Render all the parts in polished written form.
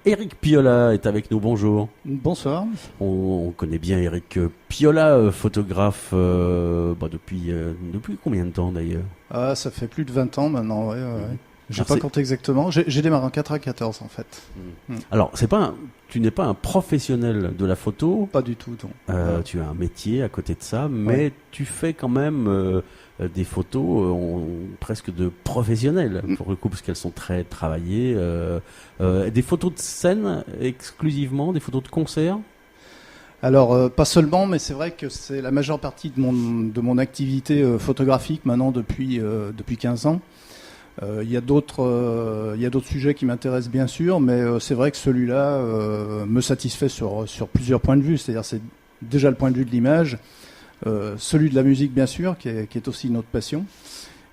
Éric Piola est avec nous, bonjour. Bonsoir. On connaît bien Éric Piola, photographe depuis combien de temps d'ailleurs? Ah, ça fait plus de 20 ans maintenant, ouais. J'ai Alors, pas compté exactement. J'ai démarré en 94 en fait. Alors, tu n'es pas un professionnel de la photo, Pas du tout, non. tu as un métier à côté de ça, mais tu fais quand même des photos presque de professionnels, pour le coup, parce qu'elles sont très travaillées. Des photos de scène exclusivement, des photos de concert? Alors, pas seulement, mais c'est vrai que c'est la majeure partie de mon activité photographique maintenant depuis 15 ans. Il y a d'autres sujets qui m'intéressent bien sûr, mais c'est vrai que celui-là me satisfait sur plusieurs points de vue. C'est-à-dire, c'est déjà le point de vue de l'image, celui de la musique bien sûr, qui est aussi une autre passion.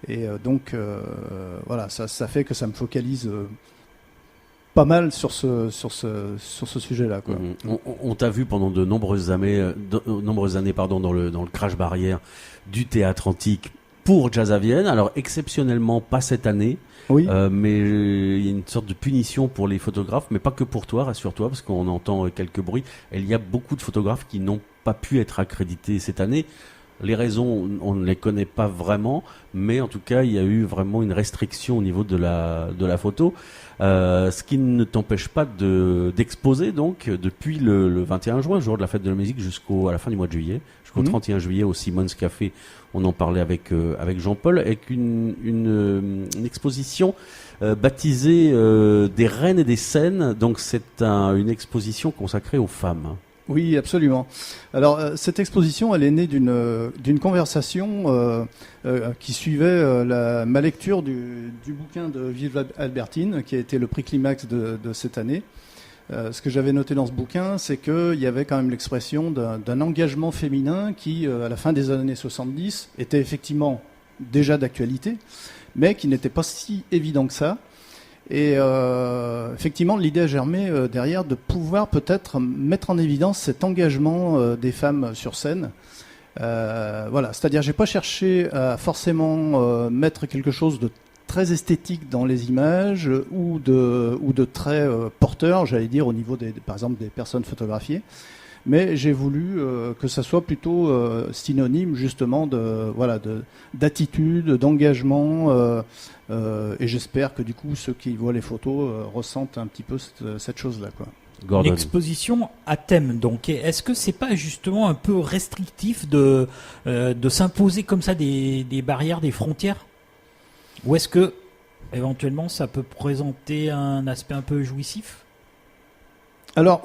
Et donc, voilà, ça fait que ça me focalise pas mal sur ce sujet-là, quoi. On t'a vu pendant de nombreuses années, dans le Crash Barrière du Théâtre Antique pour Jazz à Vienne. Alors exceptionnellement pas cette année, Oui. mais il y a une sorte de punition pour les photographes, mais pas que pour toi, rassure-toi, parce qu'on entend quelques bruits. Et il y a beaucoup de photographes qui n'ont pas pu être accrédités cette année. Les raisons, on ne les connaît pas vraiment, mais en tout cas, il y a eu vraiment une restriction au niveau de la photo, ce qui ne t'empêche pas d'exposer donc depuis le 21 juin, jour de la fête de la musique, à la fin du mois de juillet, jusqu'au 31 juillet au Simon's Café. On en parlait avec Jean-Paul, avec une exposition baptisée des reines et des scènes. Donc c'est une exposition consacrée aux femmes. Oui, absolument. Alors, cette exposition, elle est née d'une conversation qui suivait ma lecture du bouquin de Vive Albertine, qui a été le prix Climax de cette année. Ce que j'avais noté dans ce bouquin, c'est qu'il y avait quand même l'expression d'un engagement féminin qui, à la fin des années 70, était effectivement déjà d'actualité, mais qui n'était pas si évident que ça. Et effectivement, l'idée a germé derrière de pouvoir peut-être mettre en évidence cet engagement des femmes sur scène. Voilà, c'est-à-dire, j'ai pas cherché à forcément mettre quelque chose de très esthétique dans les images ou de très porteur, j'allais dire, au niveau par exemple des personnes photographiées. Mais j'ai voulu que ça soit plutôt synonyme justement d'attitude, d'engagement, et j'espère que du coup ceux qui voient les photos ressentent un petit peu cette chose-là, quoi. Gordon. Une exposition à thème, donc. Et est-ce que c'est pas justement un peu restrictif de s'imposer comme ça des barrières, des frontières? Ou est-ce que éventuellement ça peut présenter un aspect un peu jouissif? Alors,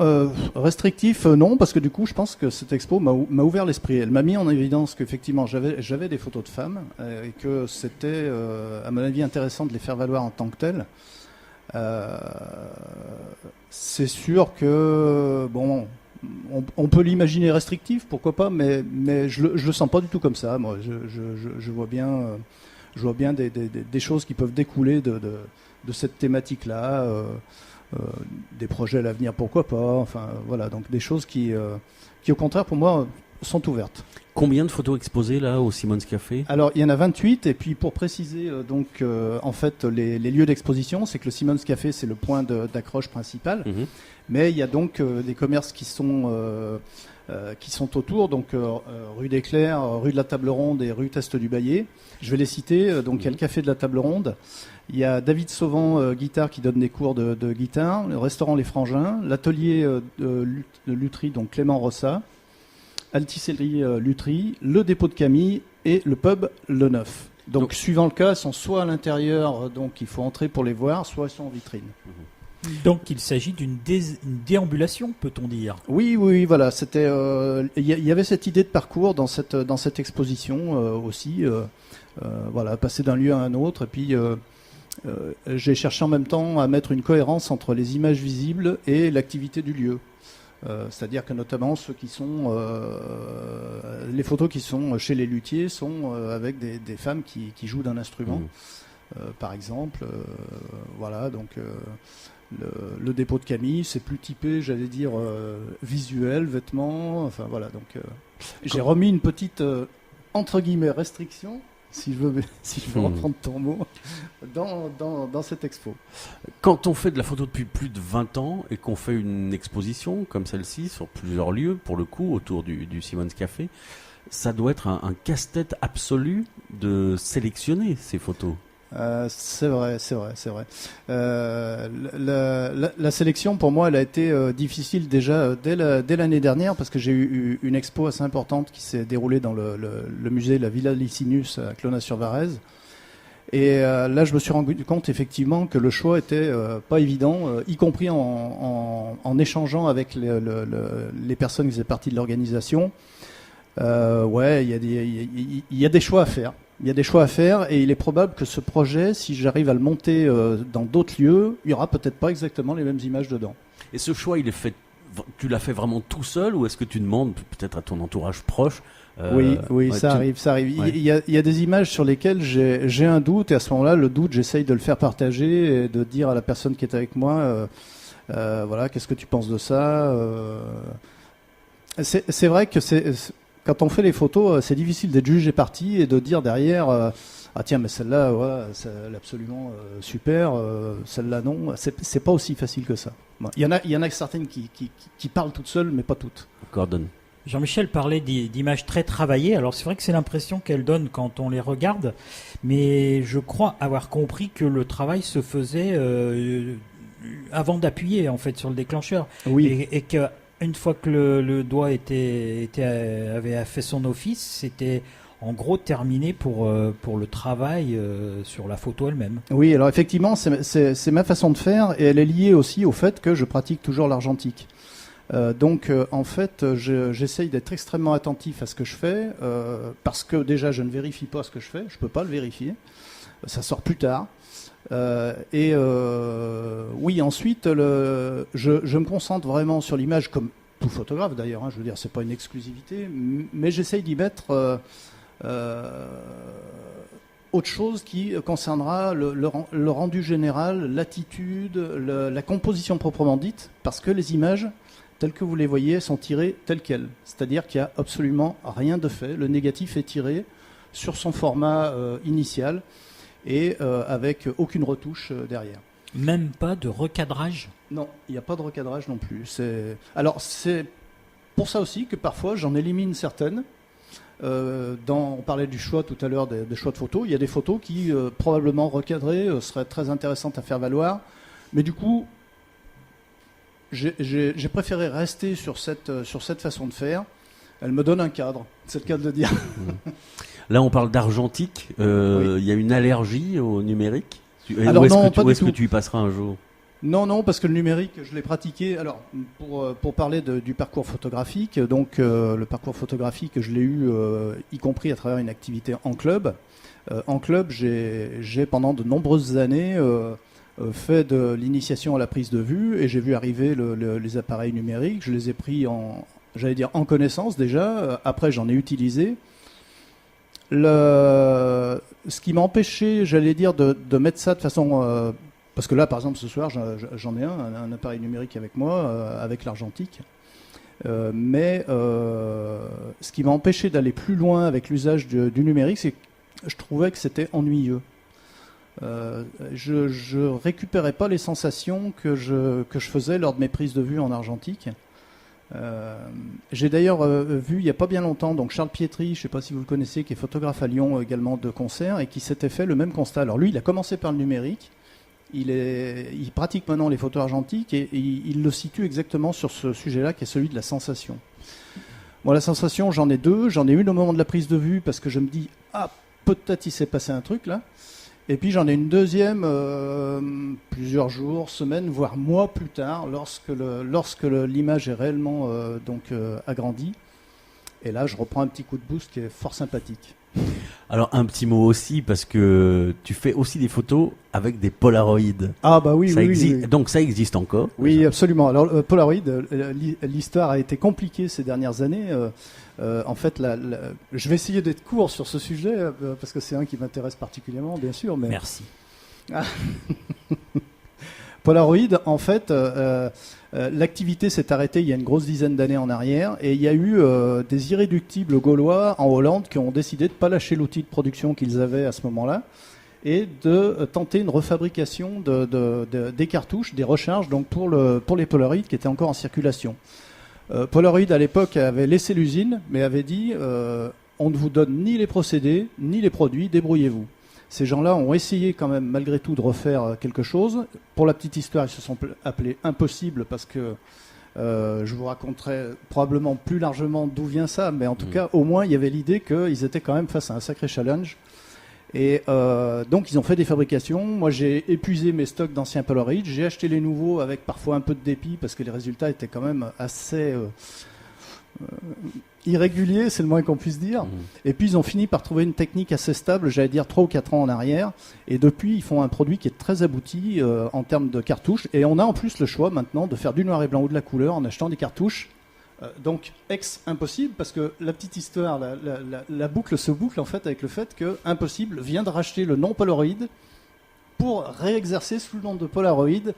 restrictif, non, parce que du coup, je pense que cette expo m'a ouvert l'esprit. Elle m'a mis en évidence qu'effectivement, j'avais des photos de femmes et que c'était, à mon avis, intéressant de les faire valoir en tant que telles. C'est sûr que, bon, on peut l'imaginer restrictif, pourquoi pas, mais je le sens pas du tout comme ça. Moi, je vois bien des choses qui peuvent découler de cette thématique-là. Des projets à l'avenir, pourquoi pas, enfin voilà, donc des choses qui au contraire pour moi sont ouvertes. Combien de photos exposées là au Simon's Café? Alors il y en a 28, et puis pour préciser en fait les lieux d'exposition, c'est que le Simon's Café c'est le point d'accroche principal, mais il y a donc des commerces qui sont autour, donc rue des Clercs, rue de la Table Ronde et rue Teste du Baillet. Je vais les citer. Donc il y a le café de la Table Ronde, il y a David Sauvant guitare qui donne des cours de guitare, le restaurant Les Frangins, l'atelier de lutherie, donc Clément Rossa, Alticellerie Lutherie, le dépôt de Camille et le pub Le Neuf. Donc suivant le cas, ils sont soit à l'intérieur, donc il faut entrer pour les voir, soit ils sont en vitrine. Donc il s'agit d'une déambulation, peut-on dire? Oui, voilà. C'était, il y avait cette idée de parcours dans cette exposition aussi. Voilà, passer d'un lieu à un autre. Et puis j'ai cherché en même temps à mettre une cohérence entre les images visibles et l'activité du lieu. C'est-à-dire que notamment ceux qui sont les photos qui sont chez les luthiers sont avec des femmes qui jouent d'un instrument, par exemple. Voilà, donc. Le dépôt de Camille, c'est plus typé, j'allais dire, visuel, vêtements, enfin voilà. Donc j'ai remis une petite, entre guillemets, restriction si je veux reprendre ton mot, dans cette expo. Quand on fait de la photo depuis plus de 20 ans et qu'on fait une exposition comme celle-ci sur plusieurs lieux, pour le coup, autour du Simon's Café, ça doit être un casse-tête absolu de sélectionner ces photos. C'est vrai. La sélection, pour moi, elle a été difficile déjà dès l'année dernière, parce que j'ai eu une expo assez importante qui s'est déroulée dans le musée La Villa Licinus à Clonaz-sur-Varèse. Et là, je me suis rendu compte effectivement que le choix était pas évident, y compris en échangeant avec les personnes qui faisaient partie de l'organisation. Ouais, il y a des choix à faire. Il y a des choix à faire et il est probable que ce projet, si j'arrive à le monter dans d'autres lieux, il y aura peut-être pas exactement les mêmes images dedans. Et ce choix, il est fait, tu l'as fait vraiment tout seul ou est-ce que tu demandes peut-être à ton entourage proche? Oui, ouais, ça arrive. Ouais. Il y a des images sur lesquelles j'ai un doute et à ce moment-là, le doute, j'essaye de le faire partager et de dire à la personne qui est avec moi, voilà, qu'est-ce que tu penses de ça? C'est vrai que quand on fait les photos, c'est difficile d'être jugé parti et de dire derrière, ah tiens, mais celle-là, ouais, elle est absolument super, celle-là non. C'est pas aussi facile que ça. Bon, il y en a certaines qui parlent toutes seules, mais pas toutes. Gordon. Jean-Michel parlait d'images très travaillées. Alors c'est vrai que c'est l'impression qu'elles donnent quand on les regarde, mais je crois avoir compris que le travail se faisait avant d'appuyer en fait sur le déclencheur. Oui. Et que une fois que le doigt avait fait son office, c'était en gros terminé pour le travail sur la photo elle-même. Oui, alors effectivement, c'est ma façon de faire et elle est liée aussi au fait que je pratique toujours l'argentique. Donc en fait, j'essaye d'être extrêmement attentif à ce que je fais parce que déjà, je ne vérifie pas ce que je fais, je peux pas le vérifier, ça sort plus tard. Oui, ensuite, je me concentre vraiment sur l'image, comme tout photographe d'ailleurs, hein, je veux dire, c'est pas une exclusivité, mais j'essaye d'y mettre autre chose qui concernera le rendu général, l'attitude, la composition proprement dite, parce que les images, telles que vous les voyez, sont tirées telles quelles. C'est-à-dire qu'il n'y a absolument rien de fait. Le négatif est tiré sur son format initial et avec aucune retouche derrière. Même pas de recadrage? Non, il n'y a pas de recadrage non plus. Alors c'est pour ça aussi que parfois j'en élimine certaines. On parlait du choix tout à l'heure des choix de photos. Il y a des photos qui probablement recadrées seraient très intéressantes à faire valoir. Mais du coup, j'ai préféré rester sur cette façon de faire. Elle me donne un cadre, c'est le cas de le dire. Là, on parle d'argentique. Oui. Y a une allergie au numérique? Alors, Ou est-ce que tu y passeras un jour? Non, parce que le numérique, je l'ai pratiqué. Alors, pour parler du parcours photographique, donc le parcours photographique, je l'ai eu, y compris à travers une activité en club. En club, j'ai pendant de nombreuses années fait de l'initiation à la prise de vue et j'ai vu arriver les appareils numériques. Je les ai pris en connaissance déjà. Après, j'en ai utilisé. Ce qui m'a empêché, j'allais dire, de mettre ça de façon... parce que là, par exemple, ce soir, j'en ai un appareil numérique avec moi, avec l'argentique. Mais ce qui m'a empêché d'aller plus loin avec l'usage du numérique, c'est que je trouvais que c'était ennuyeux. Je récupérais pas les sensations que je faisais lors de mes prises de vue en argentique. J'ai d'ailleurs vu il n'y a pas bien longtemps donc Charles Pietri, je ne sais pas si vous le connaissez, qui est photographe à Lyon également de concert et qui s'était fait le même constat. Alors lui, il a commencé par le numérique, il pratique maintenant les photos argentiques et il le situe exactement sur ce sujet-là qui est celui de la sensation. Moi, la sensation, j'en ai deux. J'en ai une au moment de la prise de vue parce que je me dis peut-être il s'est passé un truc là. Et puis j'en ai une deuxième plusieurs jours, semaines, voire mois plus tard, lorsque l'image est réellement agrandie. Et là, je reprends un petit coup de boost qui est fort sympathique. Alors un petit mot aussi, parce que tu fais aussi des photos avec des Polaroids. Ah bah oui, oui. Donc ça existe encore? Oui, absolument. Alors Polaroid, l'histoire a été compliquée ces dernières années. En fait, je vais essayer d'être court sur ce sujet, parce que c'est un qui m'intéresse particulièrement, bien sûr. Mais... Merci. Polaroid, en fait, l'activité s'est arrêtée il y a une grosse dizaine d'années en arrière, et il y a eu des irréductibles gaulois en Hollande qui ont décidé de ne pas lâcher l'outil de production qu'ils avaient à ce moment-là, et de tenter une refabrication des cartouches, des recharges, donc pour les Polaroid qui étaient encore en circulation. Polaroid à l'époque avait laissé l'usine, mais avait dit on ne vous donne ni les procédés, ni les produits, débrouillez-vous. Ces gens-là ont essayé quand même malgré tout de refaire quelque chose. Pour la petite histoire, ils se sont appelés Impossible parce que je vous raconterai probablement plus largement d'où vient ça, mais en tout cas, au moins, il y avait l'idée qu'ils étaient quand même face à un sacré challenge. Et donc, ils ont fait des fabrications. Moi, j'ai épuisé mes stocks d'anciens Polaroid. J'ai acheté les nouveaux avec parfois un peu de dépit parce que les résultats étaient quand même assez irréguliers, c'est le moins qu'on puisse dire. Et puis, ils ont fini par trouver une technique assez stable, j'allais dire 3 ou 4 ans en arrière. Et depuis, ils font un produit qui est très abouti en termes de cartouches. Et on a en plus le choix maintenant de faire du noir et blanc ou de la couleur en achetant des cartouches. Donc Impossible parce que la petite histoire, la boucle se boucle en fait avec le fait que Impossible vient de racheter le nom Polaroid pour réexercer sous le nom de Polaroid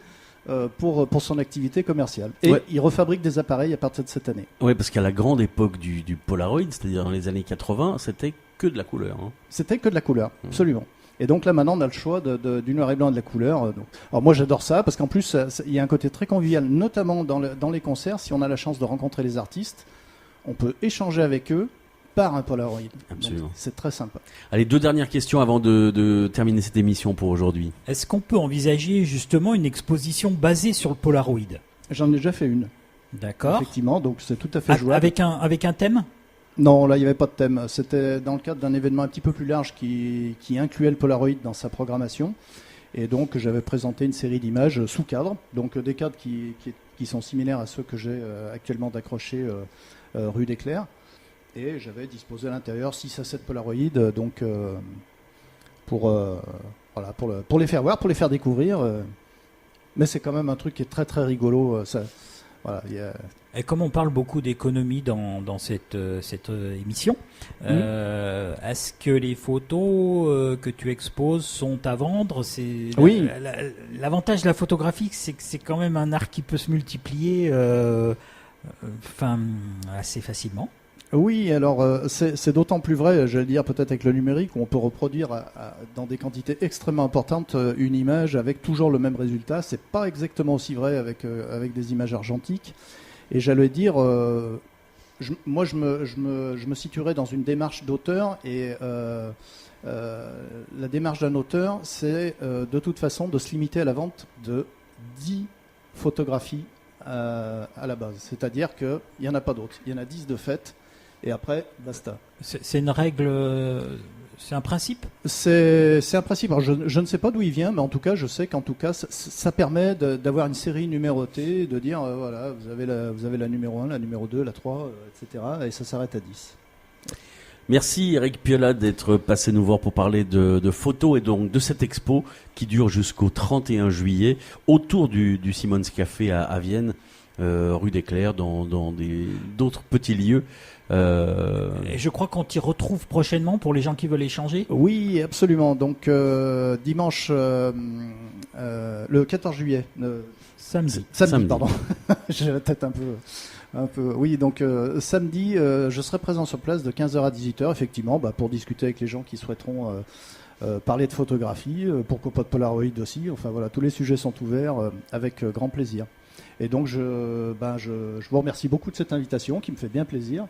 pour son activité commerciale. Et il refabrique des appareils à partir de cette année. Oui, parce qu'à la grande époque du Polaroid, c'est-à-dire dans les années 80, c'était que de la couleur. C'était que de la couleur, absolument. Et donc là maintenant on a le choix du noir et blanc et de la couleur. Alors moi j'adore ça parce qu'en plus il y a un côté très convivial, notamment dans les concerts. Si on a la chance de rencontrer les artistes, on peut échanger avec eux par un Polaroid. Absolument. Donc, c'est très sympa. Allez, 2 dernières questions avant de terminer cette émission pour aujourd'hui. Est-ce qu'on peut envisager justement une exposition basée sur le Polaroid? J'en ai déjà fait une. D'accord. Effectivement, donc c'est tout à fait jouable. Avec un thème? Non, là, il n'y avait pas de thème. C'était dans le cadre d'un événement un petit peu plus large qui incluait le Polaroid dans sa programmation. Et donc, j'avais présenté une série d'images sous cadre, donc des cadres qui sont similaires à ceux que j'ai actuellement d'accrochés rue des Clercs. Et j'avais disposé à l'intérieur 6 à 7 Polaroid, donc pour les faire voir, pour les faire découvrir. Mais c'est quand même un truc qui est très très rigolo. Voilà, Et comme on parle beaucoup d'économie dans cette émission, est-ce que les photos que tu exposes sont à vendre? Oui. L'avantage de la photographie, c'est que c'est quand même un art qui peut se multiplier assez facilement. Oui, alors c'est d'autant plus vrai, j'allais dire peut-être avec le numérique, où on peut reproduire dans des quantités extrêmement importantes une image avec toujours le même résultat. C'est pas exactement aussi vrai avec des images argentiques. Et j'allais dire, moi je me situerais dans une démarche d'auteur, et la démarche d'un auteur, c'est de toute façon de se limiter à la vente de 10 photographies à la base. C'est-à-dire qu'il n'y en a pas d'autres. Il y en a 10 de fait. Et après, basta. C'est une règle, c'est un principe? C'est un principe. Alors je ne sais pas d'où il vient, mais en tout cas, je sais qu'en tout cas, ça permet d'avoir une série numérotée, de dire, voilà, vous avez la numéro 1, la numéro 2, la 3, etc. Et ça s'arrête à 10. Merci Eric Piola d'être passé nous voir pour parler de photos et donc de cette expo qui dure jusqu'au 31 juillet autour du Simons Café à Vienne. Rue des Clercs, dans d'autres petits lieux. Et je crois qu'on t'y retrouve prochainement pour les gens qui veulent échanger. Oui, absolument. Donc dimanche, le 14 juillet. Samedi, pardon. J'ai la tête un peu. Oui, donc samedi, je serai présent sur place de 15h à 18h, effectivement, pour discuter avec les gens qui souhaiteront parler de photographie, pourquoi pas de Polaroid aussi. Enfin voilà, tous les sujets sont ouverts avec grand plaisir. Et donc je vous remercie beaucoup de cette invitation qui me fait bien plaisir.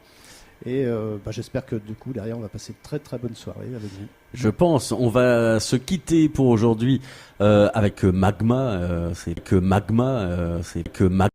Et j'espère que du coup derrière on va passer de très très bonnes soirées avec vous. Je pense. On va se quitter pour aujourd'hui avec Magma. C'est que Magma.